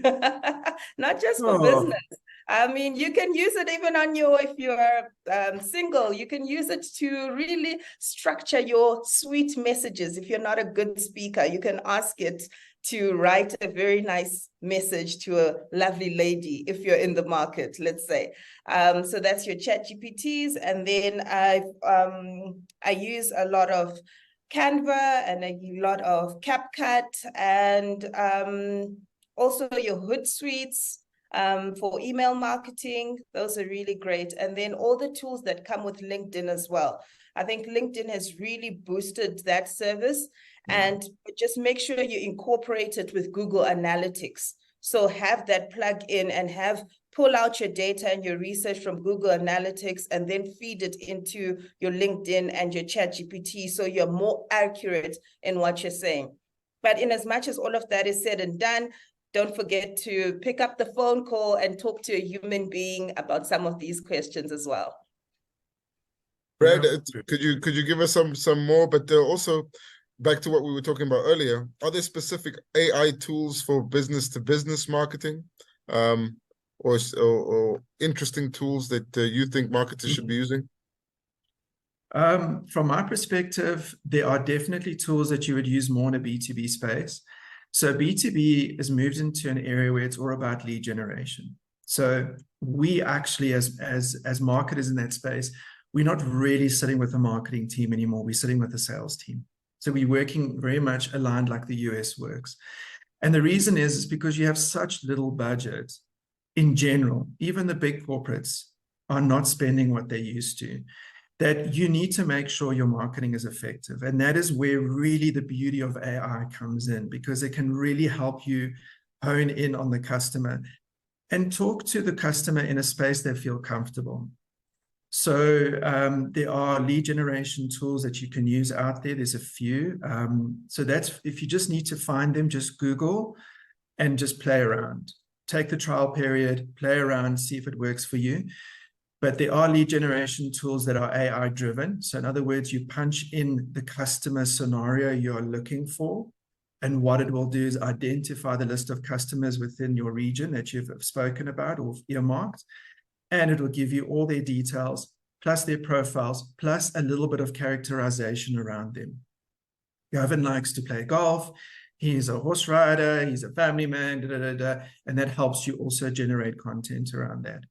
not just for business. I mean, you can use it even on if you're single, you can use it to really structure your sweet messages. If you're not a good speaker, you can ask it to write a very nice message to a lovely lady if you're in the market, let's say. So that's your ChatGPTs. And then I use a lot of Canva and a lot of CapCut and also your Hootsuite for email marketing. Those are really great. And then all the tools that come with LinkedIn as well. I think LinkedIn has really boosted that service. And just make sure you incorporate it with Google Analytics. So have that plug in and pull out your data and your research from Google Analytics and then feed it into your LinkedIn and your ChatGPT so you're more accurate in what you're saying. But in as much as all of that is said and done, don't forget to pick up the phone call and talk to a human being about some of these questions as well. Brad, could you give us some more, but also back to what we were talking about earlier, are there specific AI tools for business-to-business marketing or interesting tools that you think marketers should be using? From my perspective, there are definitely tools that you would use more in a B2B space. So B2B has moved into an area where it's all about lead generation. So we actually, as marketers in that space, we're not really sitting with the marketing team anymore. We're sitting with the sales team. So we're working very much aligned like the US works. And the reason is because you have such little budget in general. Even the big corporates are not spending what they used to, that you need to make sure your marketing is effective. And that is where really the beauty of AI comes in, because it can really help you hone in on the customer and talk to the customer in a space they feel comfortable. So there are lead generation tools that you can use out there. There's a few. So that's, if you just need to find them, just Google and just play around. Take the trial period, play around, see if it works for you. But there are lead generation tools that are AI driven. So in other words, you punch in the customer scenario you're looking for, and what it will do is identify the list of customers within your region that you've spoken about or earmarked, and it will give you all their details, plus their profiles, plus a little bit of characterization around them. Gavin likes to play golf. He's a horse rider. He's a family man, and that helps you also generate content around that.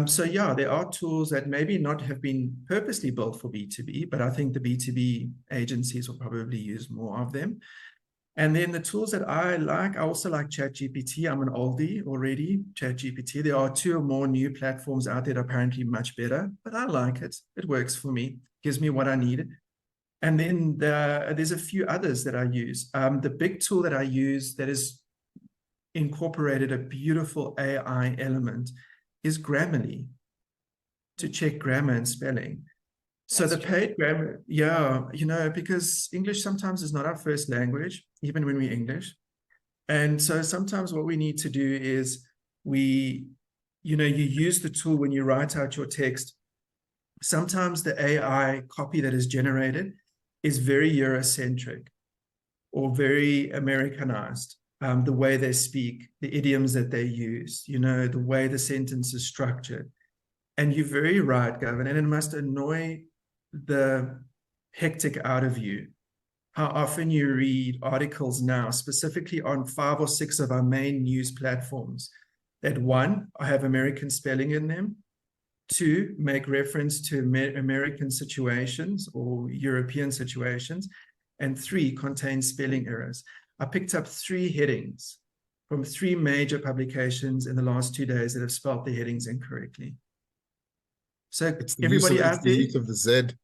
So yeah, there are tools that maybe not have been purposely built for B2B, but I think the B2B agencies will probably use more of them. And then the tools that I also like ChatGPT. I'm an oldie already, ChatGPT. There are 2 or more new platforms out there that are apparently much better, but I like it. It works for me, gives me what I need. And then there's a few others that I use. The big tool that I use that is incorporated a beautiful AI element is Grammarly, to check grammar and spelling. So the paid grammar, yeah, you know, because English sometimes is not our first language, even when we're English. And so sometimes what we need to do is you use the tool when you write out your text. Sometimes the AI copy that is generated is very Eurocentric or very Americanized. The way they speak, the idioms that they use, you know, the way the sentence is structured. And you're very right, Gavin, and it must annoy the hectic out of you how often you read articles now, specifically on 5 or 6 of our main news platforms, that 1, I have American spelling in them, 2, make reference to American situations or European situations, and 3, contain spelling errors. I picked up 3 headings from 3 major publications in the last 2 days that have spelled the headings incorrectly. So it's everybody out there, the use of the Z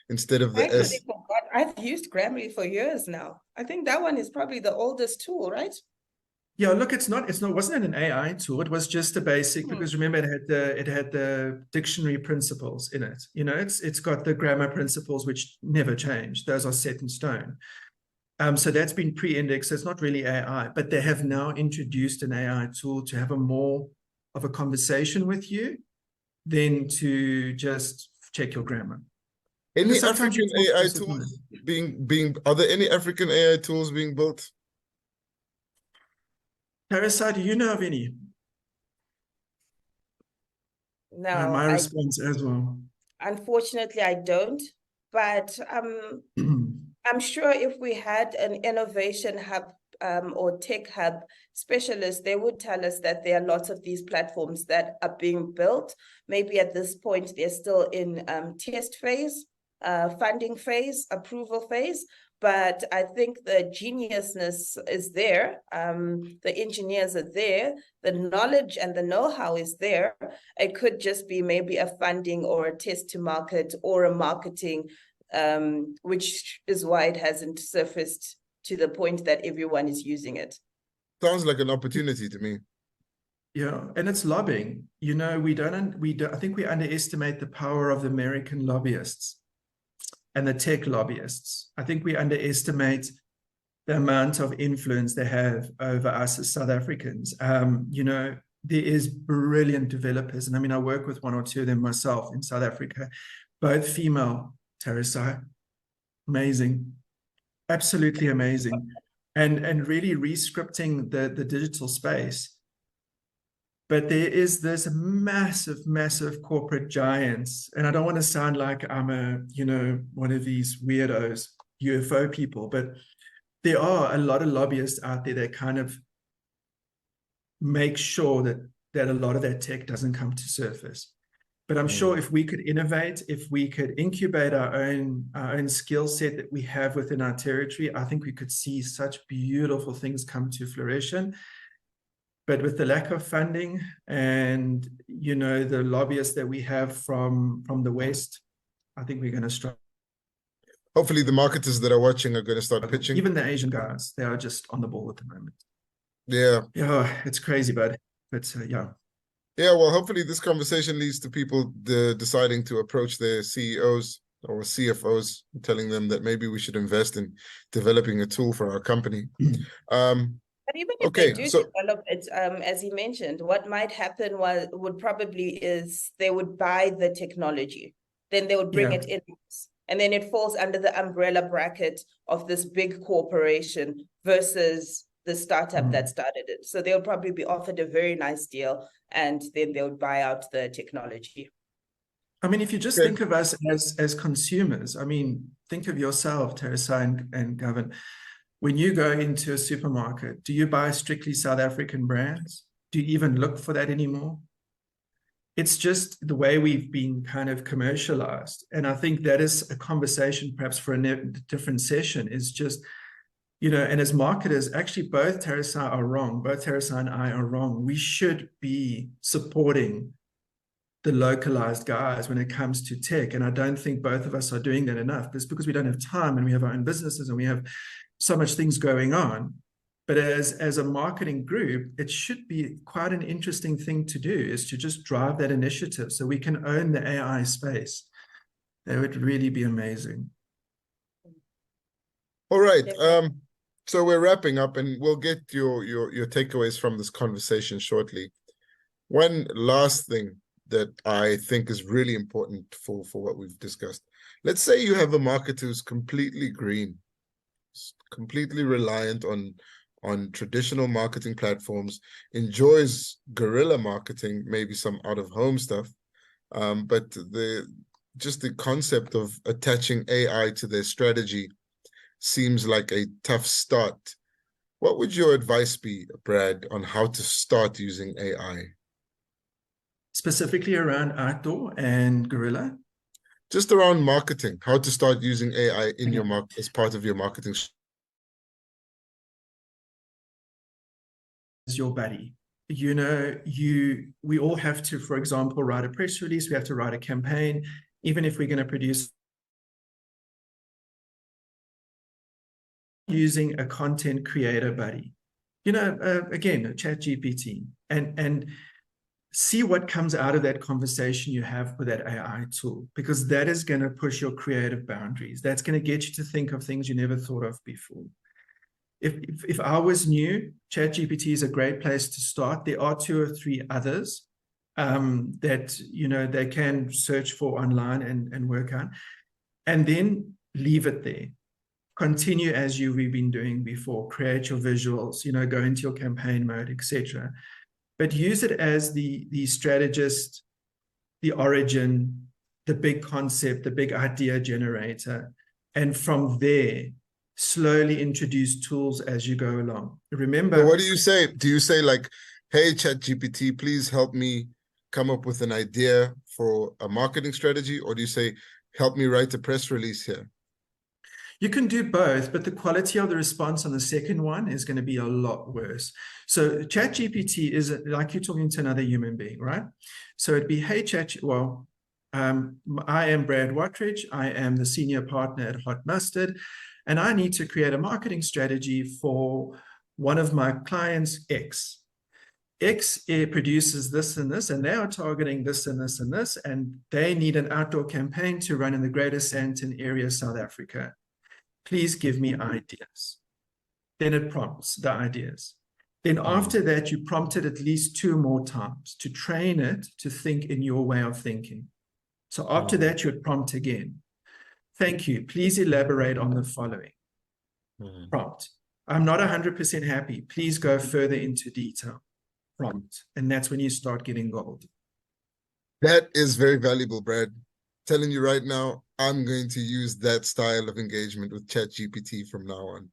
instead of the S. Forgot. I've used Grammarly for years now. I think that one is probably the oldest tool, right? Yeah, look, it wasn't an AI tool. It was just a basic, because remember it had the dictionary principles in it. You know, it's got the grammar principles which never change. Those are set in stone. So that's been pre-indexed. So it's not really AI, but they have now introduced an AI tool to have a more of a conversation with you than to just check your grammar. Any African AI tools are there any African AI tools being built? Parasite, do you know of any? No, my response as well. Unfortunately, I don't. But I'm sure if we had an innovation hub or tech hub specialist, they would tell us that there are lots of these platforms that are being built. Maybe at this point, they're still in test phase, funding phase, approval phase. But I think the geniusness is there. The engineers are there. The knowledge and the know-how is there. It could just be maybe a funding or a test to market or a marketing, which is why it hasn't surfaced to the point that everyone is using it. Sounds like an opportunity to me. Yeah, and it's lobbying. You know, I think we underestimate the power of the American lobbyists and the tech lobbyists. I think we underestimate the amount of influence they have over us as South Africans. You know, there is brilliant developers. And I mean, I work with 1 or 2 of them myself in South Africa, both female, Teresa, amazing, absolutely amazing. And really re-scripting the digital space. But there is this massive corporate giants. And I don't want to sound like I'm one of these weirdos, UFO people, but there are a lot of lobbyists out there that kind of make sure that a lot of that tech doesn't come to surface. But I'm sure if we could innovate, if we could incubate our own skill set that we have within our territory, I think we could see such beautiful things come to fruition. But with the lack of funding and, you know, the lobbyists that we have from the West, I think we're going to struggle. Hopefully the marketers that are watching are going to start pitching. Even the Asian guys, they are just on the ball at the moment. Yeah. Yeah, it's crazy, but yeah. Yeah, well, hopefully this conversation leads to people deciding to approach their CEOs or CFOs, telling them that maybe we should invest in developing a tool for our company. But even if they Okay, do so develop it, as he mentioned, what might happen would probably is they would buy the technology, then they would bring Yeah. it in, and then it falls under the umbrella bracket of this big corporation versus the startup that started it. So they'll probably be offered a very nice deal, and then they would buy out the technology. I mean, if you just okay. think of us as consumers, I mean, think of yourself, Teresa and Gavin. When you go into a supermarket, do you buy strictly South African brands? Do you even look for that anymore? It's just the way we've been kind of commercialized. And I think that is a conversation perhaps for a different session, is just, you know, and as marketers, actually both Teresa are wrong. Both Teresa and I are wrong. We should be supporting the localized guys when it comes to tech. And I don't think both of us are doing that enough. But it's because we don't have time and we have our own businesses and we have so much things going on. But as a marketing group, it should be quite an interesting thing to do, is to just drive that initiative so we can own the AI space. That would really be amazing. All right. So we're wrapping up and we'll get your takeaways from this conversation shortly. One last thing that I think is really important for what we've discussed. Let's say you have a marketer who's completely green, completely reliant on traditional marketing platforms, enjoys guerrilla marketing, maybe some out-of-home stuff, but the concept of attaching AI to their strategy seems like a tough start. What would your advice be, Brad, on how to start using AI? Specifically around outdoor and guerrilla? Just around marketing, how to start using AI in your as part of your marketing. Is your buddy. You know, we all have to, for example, write a press release. We have to write a campaign, even if we're going to produce using a content creator buddy. You know, again, a ChatGPT, and see what comes out of that conversation you have with that AI tool, because that is going to push your creative boundaries. That's going to get you to think of things you never thought of before. If I was new, ChatGPT is a great place to start. There are 2 or 3 others that, you know, they can search for online and work on, and then leave it there. Continue as you've been doing before. Create your visuals, you know, go into your campaign mode, etc. But use it as the strategist, the origin, the big concept, the big idea generator. And from there, slowly introduce tools as you go along. Remember, so what do you say? Do you say like, hey, ChatGPT, please help me come up with an idea for a marketing strategy? Or do you say, help me write a press release here? You can do both, but the quality of the response on the second one is going to be a lot worse. So ChatGPT is like you're talking to another human being, right? So it'd be, hey, I am Brad Watridge. I am the senior partner at Hot Mustard, and I need to create a marketing strategy for one of my clients, X. X produces this and this, and they are targeting this and this and this, and they need an outdoor campaign to run in the Greater Sandton area, South Africa. Please give me ideas. Then it prompts the ideas. Then after that, you prompt it at least 2 more times to train it to think in your way of thinking. So after that, you would prompt again. Thank you. Please elaborate on the following. Prompt. I'm not 100% happy. Please go further into detail. Prompt. And that's when you start getting gold. That is very valuable, Brad. Telling you right now, I'm going to use that style of engagement with ChatGPT from now on.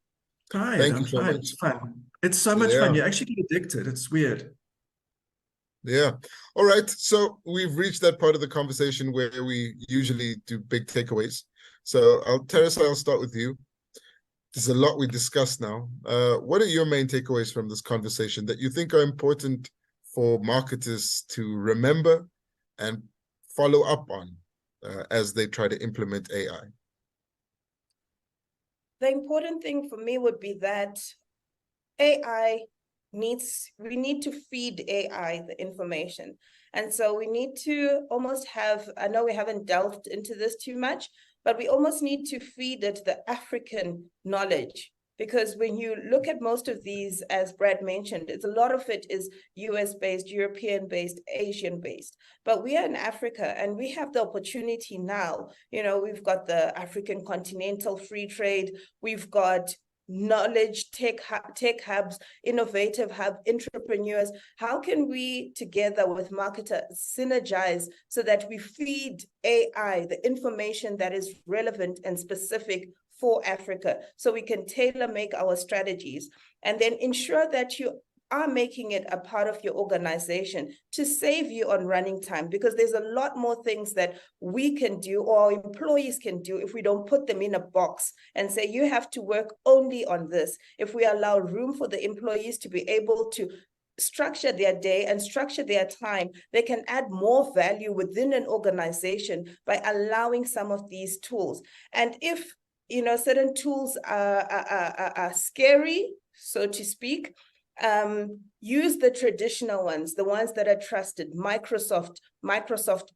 Thank you so much. It's fun. It's so much fun. You actually get addicted. It's weird. Yeah. All right. So we've reached that part of the conversation where we usually do big takeaways. So Teresa, I'll start with you. There's a lot we discussed now. What are your main takeaways from this conversation that you think are important for marketers to remember and follow up on as they try to implement AI? The important thing for me would be that we need to feed AI the information. And so we need to almost have, I know we haven't delved into this too much, but we almost need to feed it the African knowledge, because when you look at most of these, as Brad mentioned, it's a lot of it is US-based, European-based, Asian-based. But we are in Africa, and we have the opportunity now. You know, we've got the African Continental Free Trade, we've got knowledge, tech hubs, innovative hub, entrepreneurs. How can we together with marketers synergize so that we feed AI the information that is relevant and specific for Africa, so we can tailor make our strategies and then ensure that you are making it a part of your organization to save you on running time, because there's a lot more things that we can do or our employees can do if we don't put them in a box and say, you have to work only on this. If we allow room for the employees to be able to structure their day and structure their time, they can add more value within an organization by allowing some of these tools. And if, you know, certain tools are scary, so to speak, use the traditional ones, the ones that are trusted. Microsoft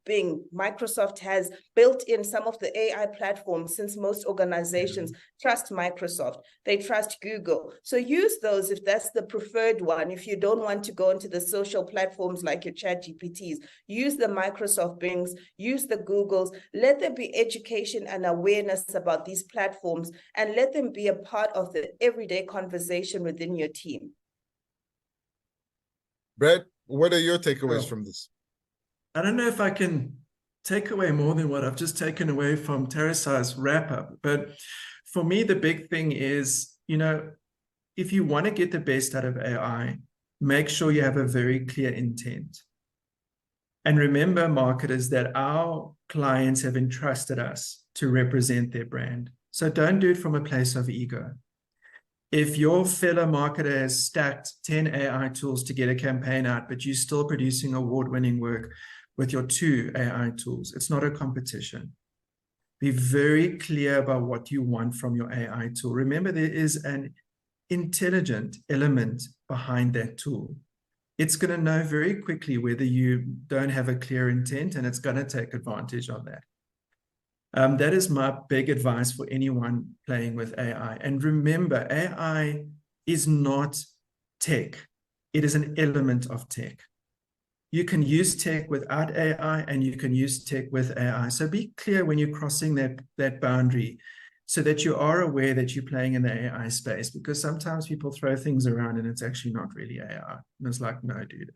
Bing. Microsoft has built in some of the AI platforms, since most organizations trust Microsoft. They trust Google. So use those if that's the preferred one. If you don't want to go into the social platforms like your ChatGPTs, use the Microsoft Bings, use the Googles. Let there be education and awareness about these platforms, and let them be a part of the everyday conversation within your team. Brad, what are your takeaways from this? I don't know if I can take away more than what I've just taken away from Teresa's wrap-up, but for me, the big thing is, you know, if you want to get the best out of AI, make sure you have a very clear intent. And remember, marketers, that our clients have entrusted us to represent their brand. So don't do it from a place of ego. If your fellow marketer has stacked 10 AI tools to get a campaign out, but you're still producing award-winning work with your 2 AI tools, it's not a competition. Be very clear about what you want from your AI tool. Remember, there is an intelligent element behind that tool. It's going to know very quickly whether you don't have a clear intent, and it's going to take advantage of that. That is my big advice for anyone playing with AI. And remember, AI is not tech. It is an element of tech. You can use tech without AI, and you can use tech with AI. So be clear when you're crossing that boundary, so that you are aware that you're playing in the AI space, because sometimes people throw things around and it's actually not really AI. And it's like, no, dude.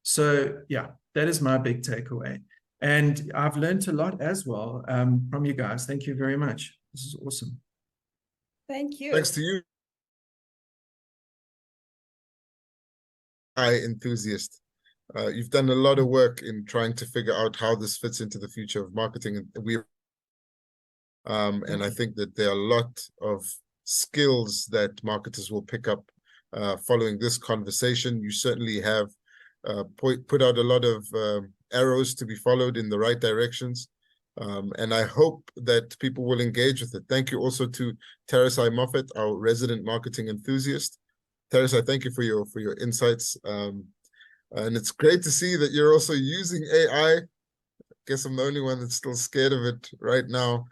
So yeah, that is my big takeaway. And I've learned a lot as well from you guys. Thank you very much. This is awesome. Thank you. Thanks to you. AI enthusiast. You've done a lot of work in trying to figure out how this fits into the future of marketing. And I think that there are a lot of skills that marketers will pick up following this conversation. You certainly have put out a lot of arrows to be followed in the right directions. And I hope that people will engage with it. Thank you also to Teresa Moffat, our resident marketing enthusiast. Teresa, thank you for your insights. And it's great to see that you're also using AI. I guess I'm the only one that's still scared of it right now,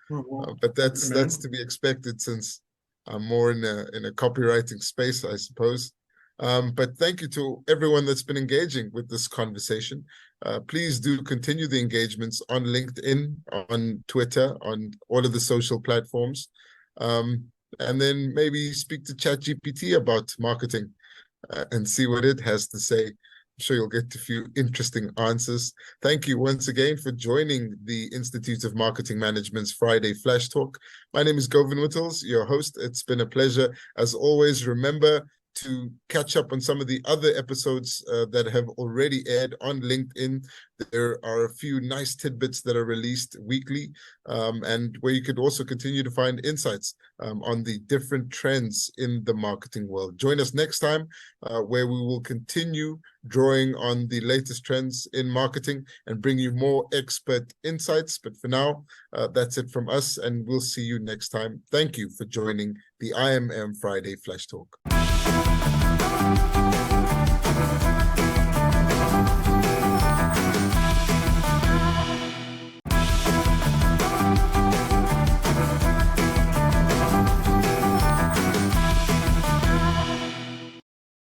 but that's to be expected, since I'm more in a copywriting space, I suppose. But thank you to everyone that's been engaging with this conversation. Please do continue the engagements on LinkedIn, on Twitter, on all of the social platforms. And then maybe speak to ChatGPT about marketing and see what it has to say. I'm sure you'll get a few interesting answers. Thank you once again for joining the Institute of Marketing Management's Friday Flash Talk. My name is Govan Whittles, your host. It's been a pleasure. As always, remember to catch up on some of the other episodes that have already aired on LinkedIn. There are a few nice tidbits that are released weekly, and where you could also continue to find insights on the different trends in the marketing world. Join us next time, where we will continue drawing on the latest trends in marketing and bring you more expert insights. But for now, that's it from us, and we'll see you next time. Thank you for joining the IMM Friday Flash Talk.